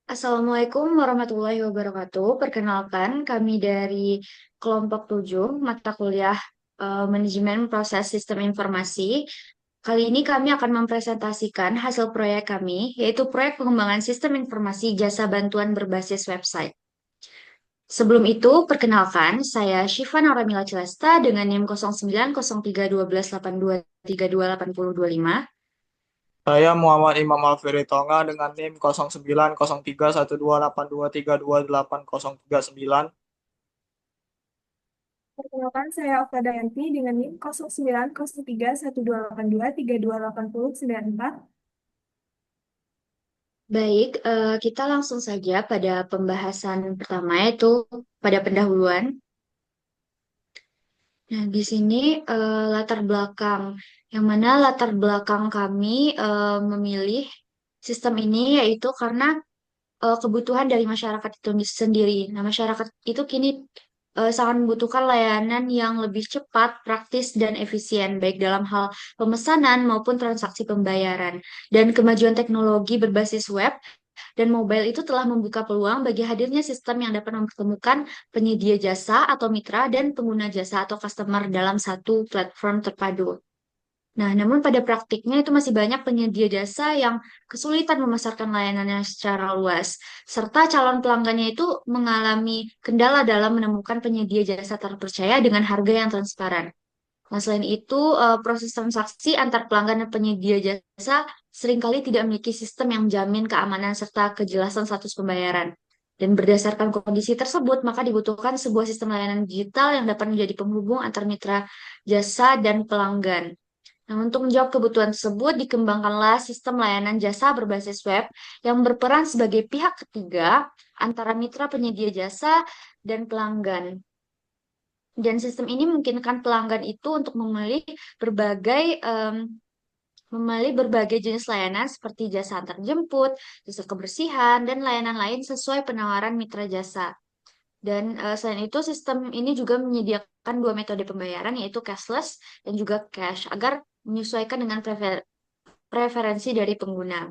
Assalamualaikum warahmatullahi wabarakatuh. Perkenalkan, kami dari kelompok 7 mata kuliah Manajemen Proses Sistem Informasi. Kali ini kami akan mempresentasikan hasil proyek kami, yaitu proyek pengembangan sistem informasi jasa bantuan berbasis website. Sebelum itu, perkenalkan, saya Syifa Nauramila Cilesta dengan NIM 09031282328025. Saya Muhammad Imam Alfiri Tonga dengan NIM 09031282328809. Perkenalkan, saya Okta Dayanti dengan NIM 09031282328094. Baik, kita langsung saja pada pembahasan pertama, yaitu pada pendahuluan. Nah, di sini latar belakang, yang mana latar belakang kami memilih sistem ini yaitu karena kebutuhan dari masyarakat itu sendiri. Nah, masyarakat itu kini sangat membutuhkan layanan yang lebih cepat, praktis, dan efisien, baik dalam hal pemesanan maupun transaksi pembayaran. Dan kemajuan teknologi berbasis web dan mobile itu telah membuka peluang bagi hadirnya sistem yang dapat mempertemukan penyedia jasa atau mitra dan pengguna jasa atau customer dalam satu platform terpadu. Nah, namun pada praktiknya itu masih banyak penyedia jasa yang kesulitan memasarkan layanannya secara luas, serta calon pelanggannya itu mengalami kendala dalam menemukan penyedia jasa terpercaya dengan harga yang transparan. Nah, selain itu, proses transaksi antar pelanggan dan penyedia jasa seringkali tidak memiliki sistem yang menjamin keamanan serta kejelasan status pembayaran. Dan berdasarkan kondisi tersebut, maka dibutuhkan sebuah sistem layanan digital yang dapat menjadi penghubung antar mitra jasa dan pelanggan. Nah, untuk menjawab kebutuhan tersebut, dikembangkanlah sistem layanan jasa berbasis web yang berperan sebagai pihak ketiga antara mitra penyedia jasa dan pelanggan. Dan sistem ini memungkinkan pelanggan itu untuk berbagai memilih berbagai jenis layanan seperti jasa antar jemput, jasa kebersihan, dan layanan lain sesuai penawaran mitra jasa. Dan selain itu, sistem ini juga menyediakan dua metode pembayaran, yaitu cashless dan juga cash, agar menyesuaikan dengan preferensi dari pengguna.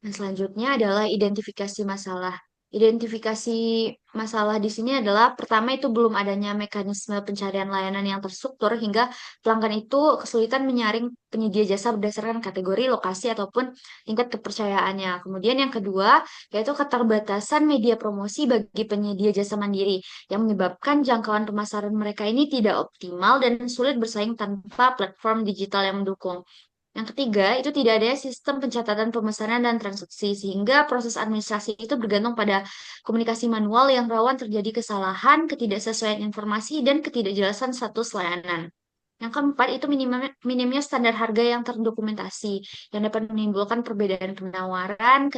Nah, selanjutnya adalah identifikasi masalah. Identifikasi masalah di sini adalah pertama itu belum adanya mekanisme pencarian layanan yang terstruktur hingga pelanggan itu kesulitan menyaring penyedia jasa berdasarkan kategori, lokasi, ataupun tingkat kepercayaannya. Kemudian yang kedua yaitu keterbatasan media promosi bagi penyedia jasa mandiri yang menyebabkan jangkauan pemasaran mereka ini tidak optimal dan sulit bersaing tanpa platform digital yang mendukung. Yang ketiga, itu tidak ada sistem pencatatan pemesanan dan transaksi, sehingga proses administrasi itu bergantung pada komunikasi manual yang rawan terjadi kesalahan, ketidaksesuaian informasi, dan ketidakjelasan status layanan. Yang keempat, itu minimnya standar harga yang terdokumentasi, yang dapat menimbulkan perbedaan penawaran,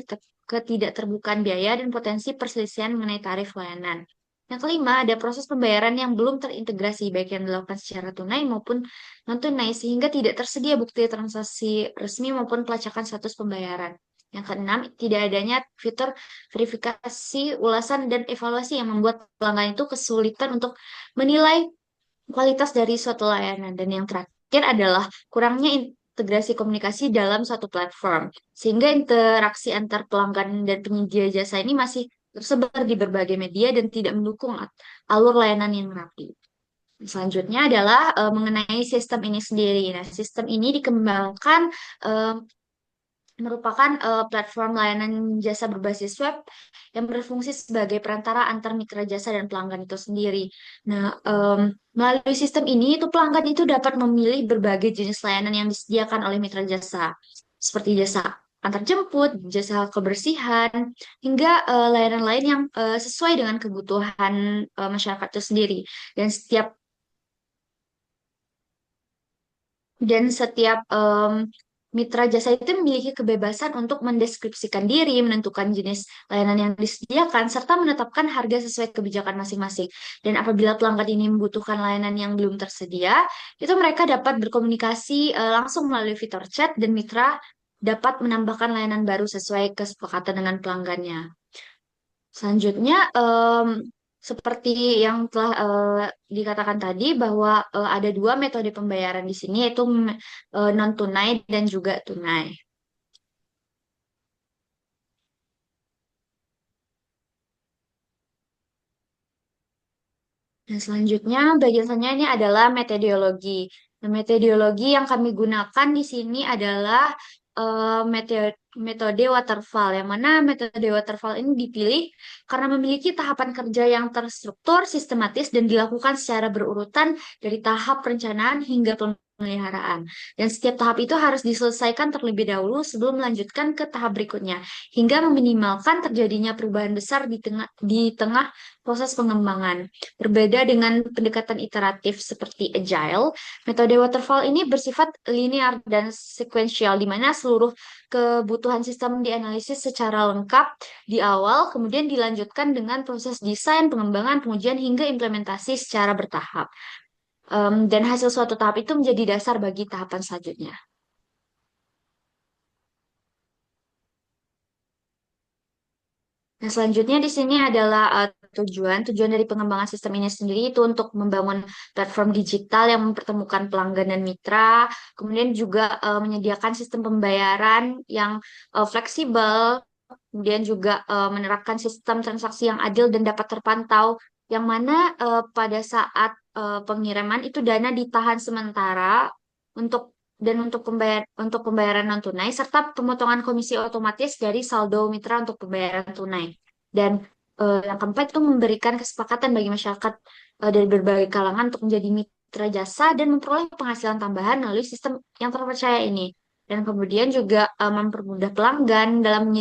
ketidakterbukaan biaya, dan potensi perselisihan mengenai tarif layanan. Yang kelima, ada proses pembayaran yang belum terintegrasi, baik yang dilakukan secara tunai maupun non-tunai, sehingga tidak tersedia bukti transaksi resmi maupun pelacakan status pembayaran. Yang keenam, tidak adanya fitur verifikasi, ulasan, dan evaluasi yang membuat pelanggan itu kesulitan untuk menilai kualitas dari suatu layanan. Dan yang terakhir adalah kurangnya integrasi komunikasi dalam suatu platform, sehingga interaksi antar pelanggan dan penyedia jasa ini masih tersebar di berbagai media dan tidak mendukung alur layanan yang rapi. Selanjutnya adalah mengenai sistem ini sendiri. Nah, sistem ini dikembangkan eh, merupakan platform layanan jasa berbasis web yang berfungsi sebagai perantara antar mitra jasa dan pelanggan itu sendiri. Nah, melalui sistem ini, itu pelanggan itu dapat memilih berbagai jenis layanan yang disediakan oleh mitra jasa, seperti jasa antar jemput, jasa kebersihan, hingga layanan lain yang sesuai dengan kebutuhan masyarakat itu sendiri. Dan setiap mitra jasa itu memiliki kebebasan untuk mendeskripsikan diri, menentukan jenis layanan yang disediakan, serta menetapkan harga sesuai kebijakan masing-masing. Dan apabila pelanggan ini membutuhkan layanan yang belum tersedia, itu mereka dapat berkomunikasi langsung melalui fitur chat dan mitra dapat menambahkan layanan baru sesuai kesepakatan dengan pelanggannya. Selanjutnya, seperti yang telah dikatakan tadi bahwa ada dua metode pembayaran di sini yaitu non-tunai dan juga tunai. Nah, selanjutnya bagian selanjutnya ini adalah metodologi. Nah, metodologi yang kami gunakan di sini adalah metode waterfall, yang mana metode waterfall ini dipilih karena memiliki tahapan kerja yang terstruktur, sistematis, dan dilakukan secara berurutan dari tahap perencanaan hingga pemeliharaan. Dan setiap tahap itu harus diselesaikan terlebih dahulu sebelum melanjutkan ke tahap berikutnya, hingga meminimalkan terjadinya perubahan besar di tengah proses pengembangan. Berbeda dengan pendekatan iteratif seperti agile, metode waterfall ini bersifat linear dan sekuensial, di mana seluruh kebutuhan sistem dianalisis secara lengkap di awal, kemudian dilanjutkan dengan proses desain, pengembangan, pengujian, hingga implementasi secara bertahap. Dan hasil suatu tahap itu menjadi dasar bagi tahapan selanjutnya. Nah, selanjutnya di sini adalah tujuan dari pengembangan sistem ini sendiri itu untuk membangun platform digital yang mempertemukan pelanggan dan mitra, kemudian juga menyediakan sistem pembayaran yang fleksibel, kemudian juga menerapkan sistem transaksi yang adil dan dapat terpantau, yang mana pada saat pengiriman itu dana ditahan sementara untuk untuk pembayaran non tunai serta pemotongan komisi otomatis dari saldo mitra untuk pembayaran tunai. Dan yang keempat itu memberikan kesepakatan bagi masyarakat dari berbagai kalangan untuk menjadi mitra jasa dan memperoleh penghasilan tambahan melalui sistem yang terpercaya ini. Dan kemudian juga mempermudah pelanggan dalam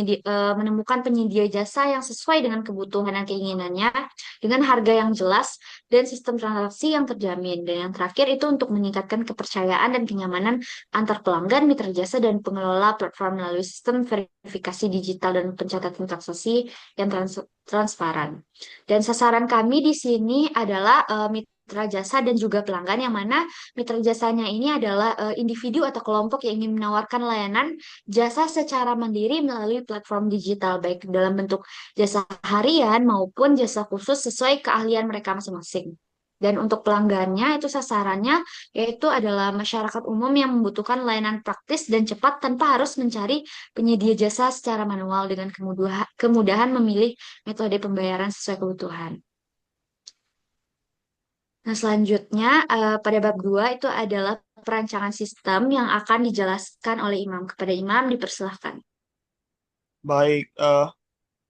menemukan penyedia jasa yang sesuai dengan kebutuhan dan keinginannya dengan harga yang jelas dan sistem transaksi yang terjamin. Dan yang terakhir itu untuk meningkatkan kepercayaan dan kenyamanan antar pelanggan, mitra jasa, dan pengelola platform melalui sistem verifikasi digital dan pencatatan transaksi yang transparan. Dan sasaran kami di sini adalah mitra jasa dan juga pelanggan, yang mana mitra jasanya ini adalah individu atau kelompok yang ingin menawarkan layanan jasa secara mandiri melalui platform digital, baik dalam bentuk jasa harian maupun jasa khusus sesuai keahlian mereka masing-masing. Dan untuk pelanggannya itu sasarannya yaitu adalah masyarakat umum yang membutuhkan layanan praktis dan cepat tanpa harus mencari penyedia jasa secara manual, dengan kemudahan memilih metode pembayaran sesuai kebutuhan. Nah, selanjutnya pada bab 2 itu adalah perancangan sistem yang akan dijelaskan oleh imam. Kepada imam dipersilahkan. Baik,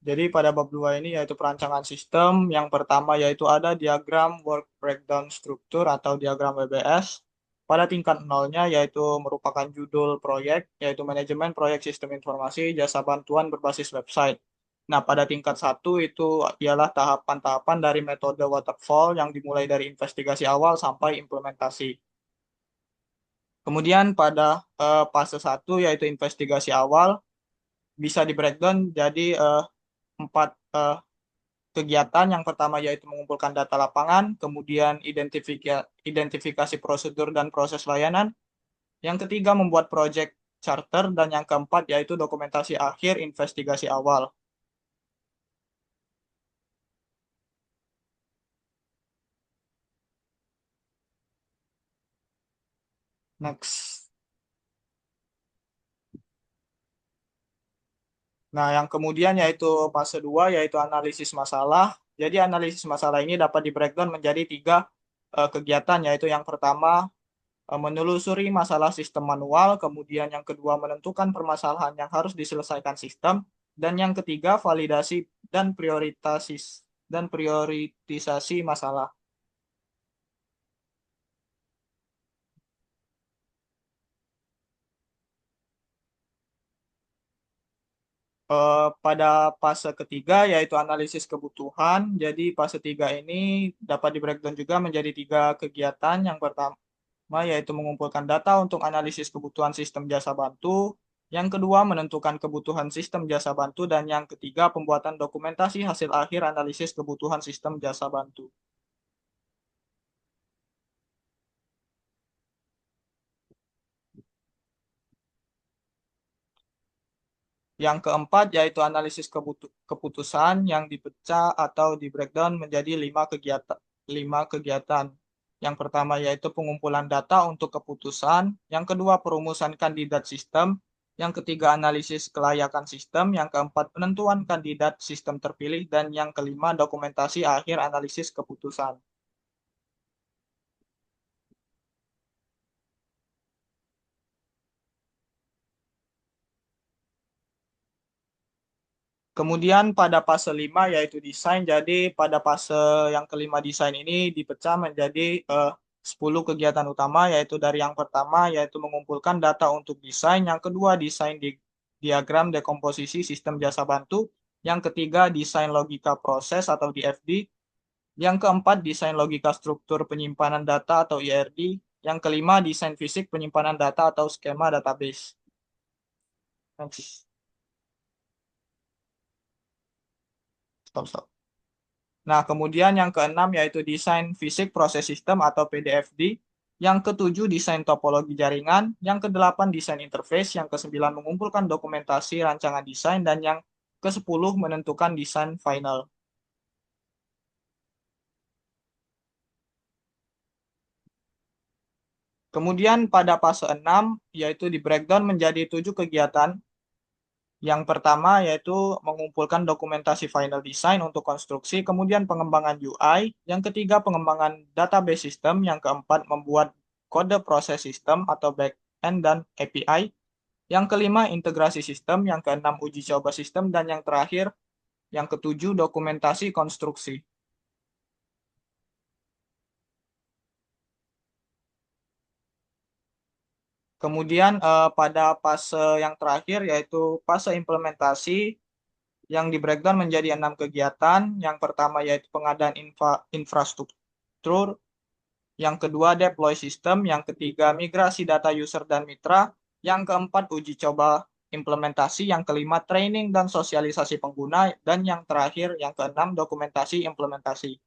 jadi pada bab 2 ini yaitu perancangan sistem. Yang pertama yaitu ada diagram work breakdown struktur atau diagram WBS. Pada tingkat nolnya yaitu merupakan judul proyek, yaitu manajemen proyek sistem informasi jasa bantuan berbasis website. Nah, pada tingkat satu itu ialah tahapan-tahapan dari metode waterfall yang dimulai dari investigasi awal sampai implementasi. Kemudian pada fase satu yaitu investigasi awal bisa di breakdown jadi empat kegiatan. Yang pertama yaitu mengumpulkan data lapangan, kemudian identifikasi prosedur dan proses layanan. Yang ketiga membuat project charter, dan yang keempat yaitu dokumentasi akhir investigasi awal. Next. Nah, yang kemudian yaitu fase 2 yaitu analisis masalah. Jadi analisis masalah ini dapat di breakdown menjadi tiga kegiatan, yaitu yang pertama menelusuri masalah sistem manual, kemudian yang kedua menentukan permasalahan yang harus diselesaikan sistem, dan yang ketiga validasi dan prioritisasi masalah. Pada fase ketiga yaitu analisis kebutuhan. Jadi fase 3 ini dapat di breakdown juga menjadi tiga kegiatan. Yang pertama yaitu mengumpulkan data untuk analisis kebutuhan sistem jasa bantu. Yang kedua menentukan kebutuhan sistem jasa bantu, dan yang ketiga pembuatan dokumentasi hasil akhir analisis kebutuhan sistem jasa bantu. Yang keempat yaitu analisis keputusan yang dipecah atau di breakdown menjadi lima kegiatan. Yang pertama yaitu pengumpulan data untuk keputusan, yang kedua perumusan kandidat sistem, yang ketiga analisis kelayakan sistem, yang keempat penentuan kandidat sistem terpilih, dan yang kelima dokumentasi akhir analisis keputusan. Kemudian pada fase 5 yaitu desain. Jadi pada fase yang kelima desain ini dipecah menjadi 10 kegiatan utama, yaitu dari yang pertama yaitu mengumpulkan data untuk desain, yang kedua desain di diagram dekomposisi sistem jasa bantu, yang ketiga desain logika proses atau DFD, yang keempat desain logika struktur penyimpanan data atau IRD, yang kelima desain fisik penyimpanan data atau skema database. Next. Stop, stop. Nah, kemudian yang keenam yaitu desain fisik proses sistem atau PDFD, yang ketujuh desain topologi jaringan, yang kedelapan desain interface, yang kesembilan mengumpulkan dokumentasi rancangan desain, dan yang kesepuluh menentukan desain final. Kemudian pada fase 6 yaitu di breakdown menjadi 7 kegiatan. Yang pertama yaitu mengumpulkan dokumentasi final design untuk konstruksi, kemudian pengembangan UI, yang ketiga pengembangan database system, yang keempat membuat kode proses sistem atau back-end dan API, yang kelima integrasi sistem, yang keenam uji coba sistem, dan yang terakhir yang ketujuh dokumentasi konstruksi. Kemudian pada fase yang terakhir yaitu fase implementasi yang di breakdown menjadi 6 kegiatan. Yang pertama yaitu pengadaan infrastruktur, yang kedua deploy sistem, yang ketiga migrasi data user dan mitra, yang keempat uji coba implementasi, yang kelima training dan sosialisasi pengguna, dan yang terakhir yang keenam dokumentasi implementasi.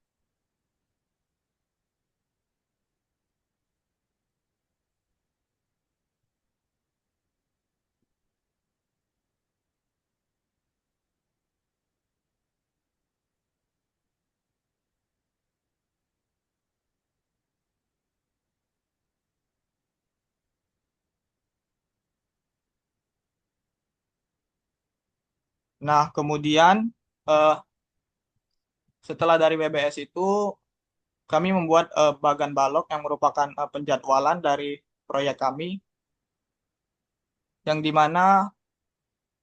Nah, kemudian eh, setelah dari WBS itu kami membuat bagan balok yang merupakan penjadwalan dari proyek kami, yang dimana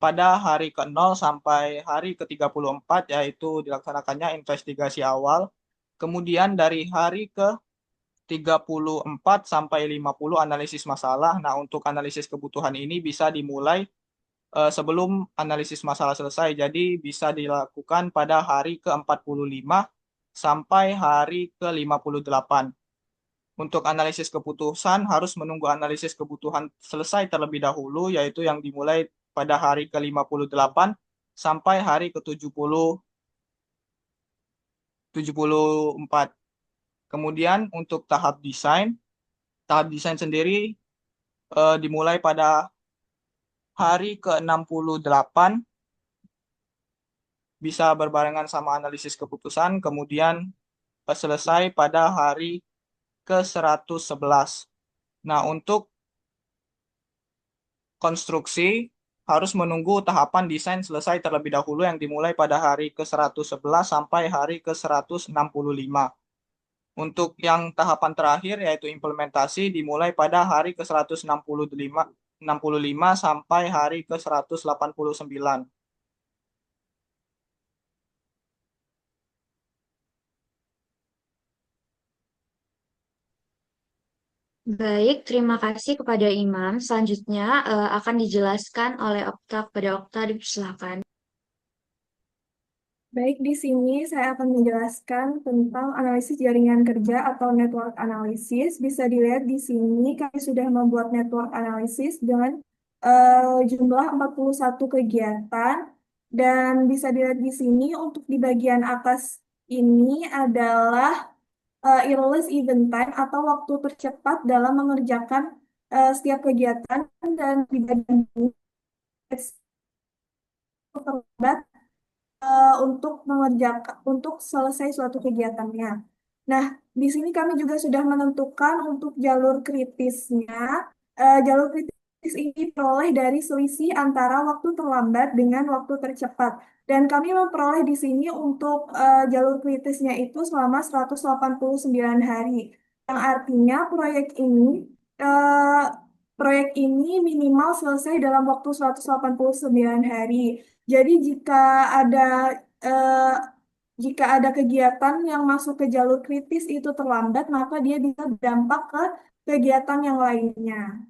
pada hari ke-0 sampai hari ke-34 yaitu dilaksanakannya investigasi awal. Kemudian dari hari ke-34 sampai 50 analisis masalah. Nah, untuk analisis kebutuhan ini bisa dimulai sebelum analisis masalah selesai. Jadi bisa dilakukan pada hari ke-45 sampai hari ke-58. Untuk analisis keputusan harus menunggu analisis kebutuhan selesai terlebih dahulu, yaitu yang dimulai pada hari ke-58 sampai hari ke-74. Kemudian untuk tahap desain sendiri dimulai pada hari ke-68, bisa berbarengan sama analisis keputusan, kemudian selesai pada hari ke-111. Nah, untuk konstruksi harus menunggu tahapan desain selesai terlebih dahulu, yang dimulai pada hari ke-111 sampai hari ke-165. Untuk yang tahapan terakhir yaitu implementasi dimulai pada hari ke-165 sampai hari ke-189. Baik, terima kasih kepada Imam. Selanjutnya akan dijelaskan oleh Okta. Kepada Okta dipersilakan. Baik, di sini saya akan menjelaskan tentang analisis jaringan kerja atau network analysis. Bisa dilihat di sini kami sudah membuat network analysis dengan jumlah 41 kegiatan. Dan bisa dilihat di sini untuk di bagian atas ini adalah earliest event time atau waktu tercepat dalam mengerjakan setiap kegiatan, dan di bagian ini terlambat untuk selesai suatu kegiatannya. Nah, di sini kami juga sudah menentukan untuk jalur kritisnya. Jalur kritis ini diperoleh dari selisih antara waktu terlambat dengan waktu tercepat. Dan kami memperoleh di sini untuk jalur kritisnya itu selama 189 hari. Yang artinya proyek ini eh, proyek ini minimal selesai dalam waktu 189 hari. Jadi ada eh, jika ada kegiatan yang masuk ke jalur kritis itu terlambat, maka dia bisa berdampak ke kegiatan yang lainnya.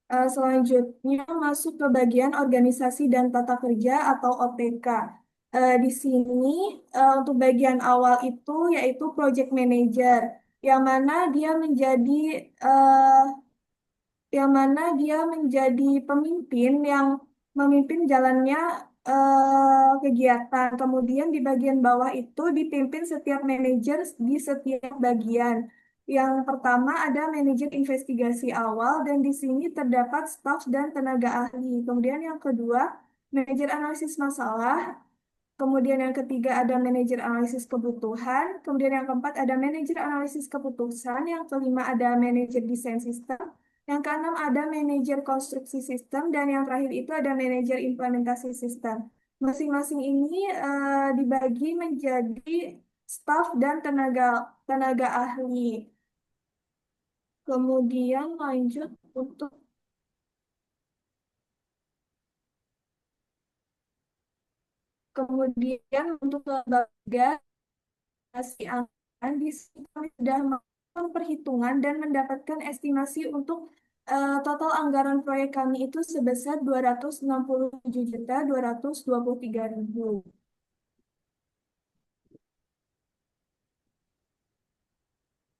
Selanjutnya masuk ke bagian organisasi dan tata kerja atau OTK. Di sini untuk bagian awal itu yaitu project manager, yang mana dia menjadi eh, pemimpin yang memimpin jalannya kegiatan. Kemudian di bagian bawah itu dipimpin setiap manajer di setiap bagian. Yang pertama ada manajer investigasi awal dan di sini terdapat staf dan tenaga ahli. Kemudian yang kedua, manajer analisis masalah. Kemudian yang ketiga ada manajer analisis kebutuhan. Kemudian yang keempat ada manajer analisis keputusan. Yang kelima ada manajer desain sistem. Yang keenam ada manajer konstruksi sistem. Dan yang terakhir itu ada manajer implementasi sistem. Masing-masing ini dibagi menjadi staf dan tenaga tenaga ahli. Kemudian lanjut untuk kemudian untuk lembaga si anggaran di sini kami sudah melakukan perhitungan dan mendapatkan estimasi untuk total anggaran proyek kami itu sebesar 267.223.000.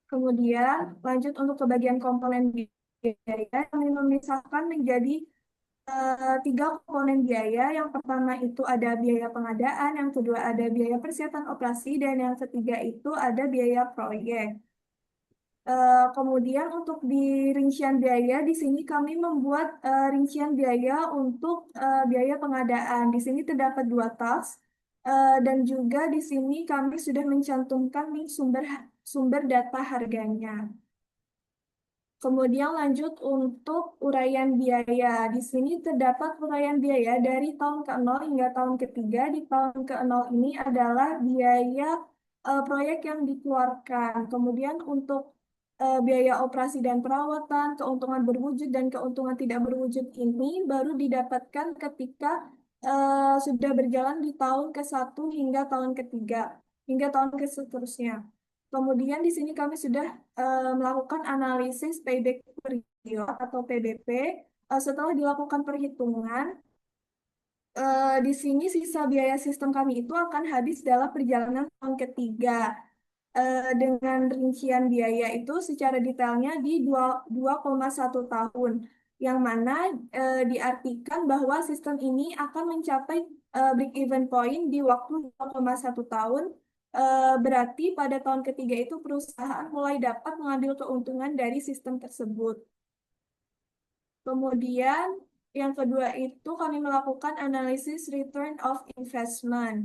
Kemudian lanjut untuk ke bagian komponen biaya, kami memisahkan menjadi tiga komponen biaya. Yang pertama itu ada biaya pengadaan, yang kedua ada biaya persiapan operasi, dan yang ketiga itu ada biaya proyek. Kemudian untuk di rincian biaya, di sini kami membuat rincian biaya untuk biaya pengadaan. Di sini terdapat dua tas, dan juga di sini kami sudah mencantumkan link sumber data harganya. Kemudian lanjut untuk uraian biaya. Di sini terdapat uraian biaya dari tahun ke-0 hingga tahun ketiga. Di tahun ke-0 ini adalah biaya proyek yang dikeluarkan. Kemudian untuk biaya operasi dan perawatan, keuntungan berwujud dan keuntungan tidak berwujud ini baru didapatkan ketika sudah berjalan di tahun ke-1 hingga tahun ketiga, hingga tahun ke seterusnya. Kemudian di sini kami sudah melakukan analisis payback period atau PBP. Setelah dilakukan perhitungan, di sini sisa biaya sistem kami itu akan habis dalam perjalanan tahun ketiga. Dengan rincian biaya itu secara detailnya di 2,1 tahun, yang mana diartikan bahwa sistem ini akan mencapai break-even point di waktu 2,1 tahun. Berarti pada tahun ketiga itu perusahaan mulai dapat mengambil keuntungan dari sistem tersebut. Kemudian yang kedua itu kami melakukan analisis return of investment.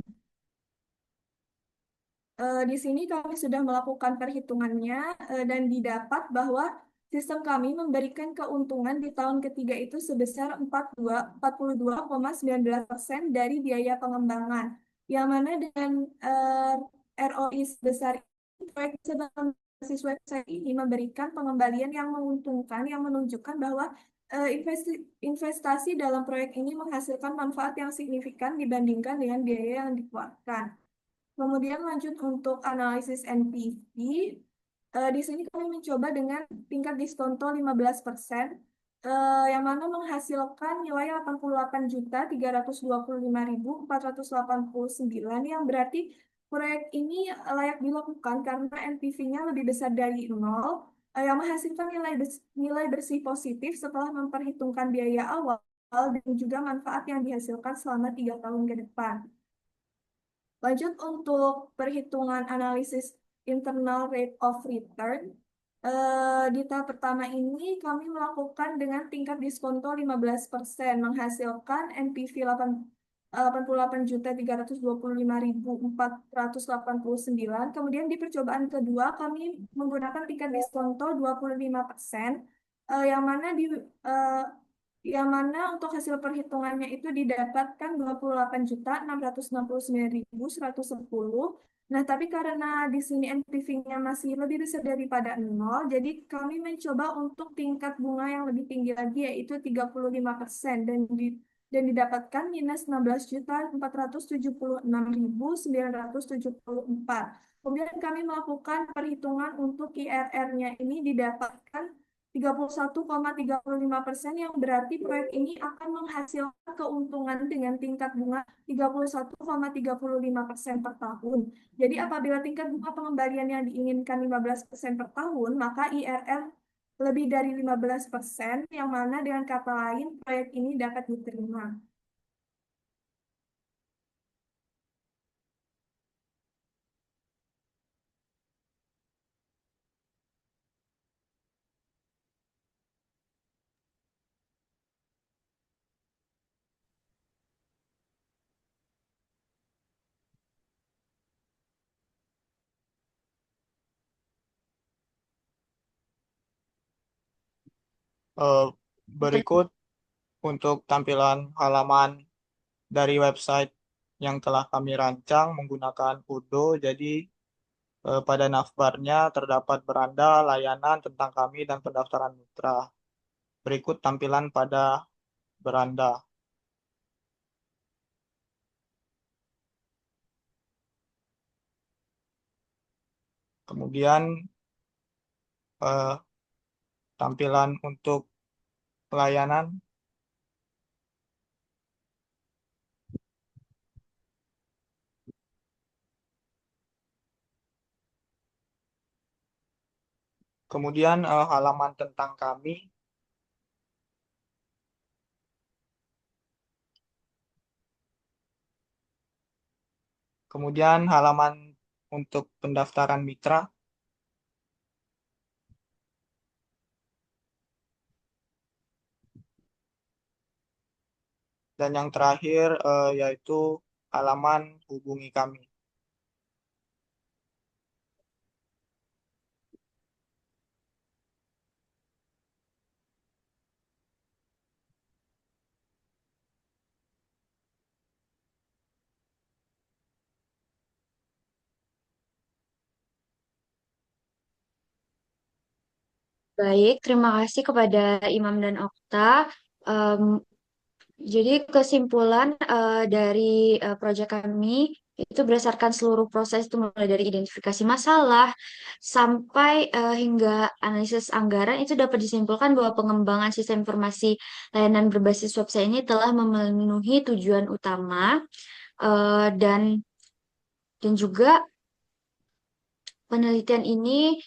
Di sini kami sudah melakukan perhitungannya dan didapat bahwa sistem kami memberikan keuntungan di tahun ketiga itu sebesar 42,19% dari biaya pengembangan. Yang mana dengan ROI sebesar ini, proyek berbasis website ini memberikan pengembalian yang menguntungkan yang menunjukkan bahwa investasi dalam proyek ini menghasilkan manfaat yang signifikan dibandingkan dengan biaya yang dikeluarkan. Kemudian lanjut untuk analisis NPV. Di sini kami mencoba dengan tingkat diskonto 15%, yang mana menghasilkan nilai 88.325.489, yang berarti proyek ini layak dilakukan karena NPV-nya lebih besar dari 0, yang menghasilkan nilai bersih positif setelah memperhitungkan biaya awal dan juga manfaat yang dihasilkan selama 3 tahun ke depan. Lanjut untuk perhitungan analisis internal rate of return. Di tahap pertama ini kami melakukan dengan tingkat diskonto 15%, menghasilkan NPV 88.325.489. Kemudian di percobaan kedua kami menggunakan tingkat diskonto 25%, yang mana untuk hasil perhitungannya itu didapatkan 28.669.110, Nah, tapi karena di sini NPV-nya masih lebih besar daripada nol, jadi kami mencoba untuk tingkat bunga yang lebih tinggi lagi, yaitu 35%, dan didapatkan minus 16.476.974. Kemudian kami melakukan perhitungan untuk IRR-nya ini didapatkan 31,35%, yang berarti proyek ini akan menghasilkan keuntungan dengan tingkat bunga 31,35% per tahun. Jadi apabila tingkat bunga pengembalian yang diinginkan 15% per tahun, maka IRR lebih dari 15%, yang mana dengan kata lain proyek ini dapat diterima. Eh, Berikut untuk tampilan halaman dari website yang telah kami rancang menggunakan Udo. Jadi pada navbarnya terdapat beranda, layanan tentang kami, dan pendaftaran mitra. Berikut tampilan pada beranda. Kemudian eh, tampilan untuk pelayanan. Kemudian halaman tentang kami. Kemudian halaman untuk pendaftaran mitra. Dan yang terakhir yaitu halaman hubungi kami. Baik, terima kasih kepada Imam dan Okta. Em, jadi kesimpulan dari proyek kami itu berdasarkan seluruh proses itu mulai dari identifikasi masalah sampai hingga analisis anggaran itu dapat disimpulkan bahwa pengembangan sistem informasi layanan berbasis website ini telah memenuhi tujuan utama eh, dan juga penelitian ini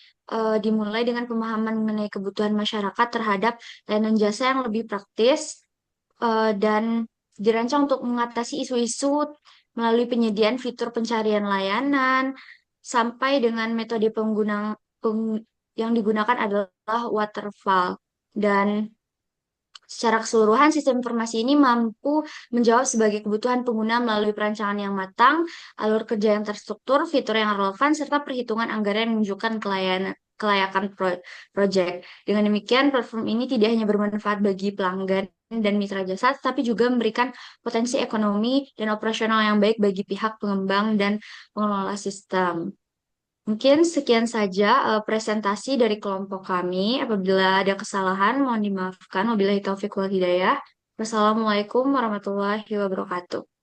dimulai dengan pemahaman mengenai kebutuhan masyarakat terhadap layanan jasa yang lebih praktis dan dirancang untuk mengatasi isu-isu melalui penyediaan fitur pencarian layanan sampai dengan metode yang digunakan adalah waterfall. Dan secara keseluruhan, sistem informasi ini mampu menjawab sebagai kebutuhan pengguna melalui perancangan yang matang, alur kerja yang terstruktur, fitur yang relevan, serta perhitungan anggaran yang menunjukkan kelayakan proyek. Dengan demikian, platform ini tidak hanya bermanfaat bagi pelanggan dan mitra jasa, tapi juga memberikan potensi ekonomi dan operasional yang baik bagi pihak pengembang dan pengelola sistem. Mungkin sekian saja presentasi dari kelompok kami. Apabila ada kesalahan, mohon dimaafkan. Wabillahi taufiq wal hidayah. Wassalamualaikum warahmatullahi wabarakatuh.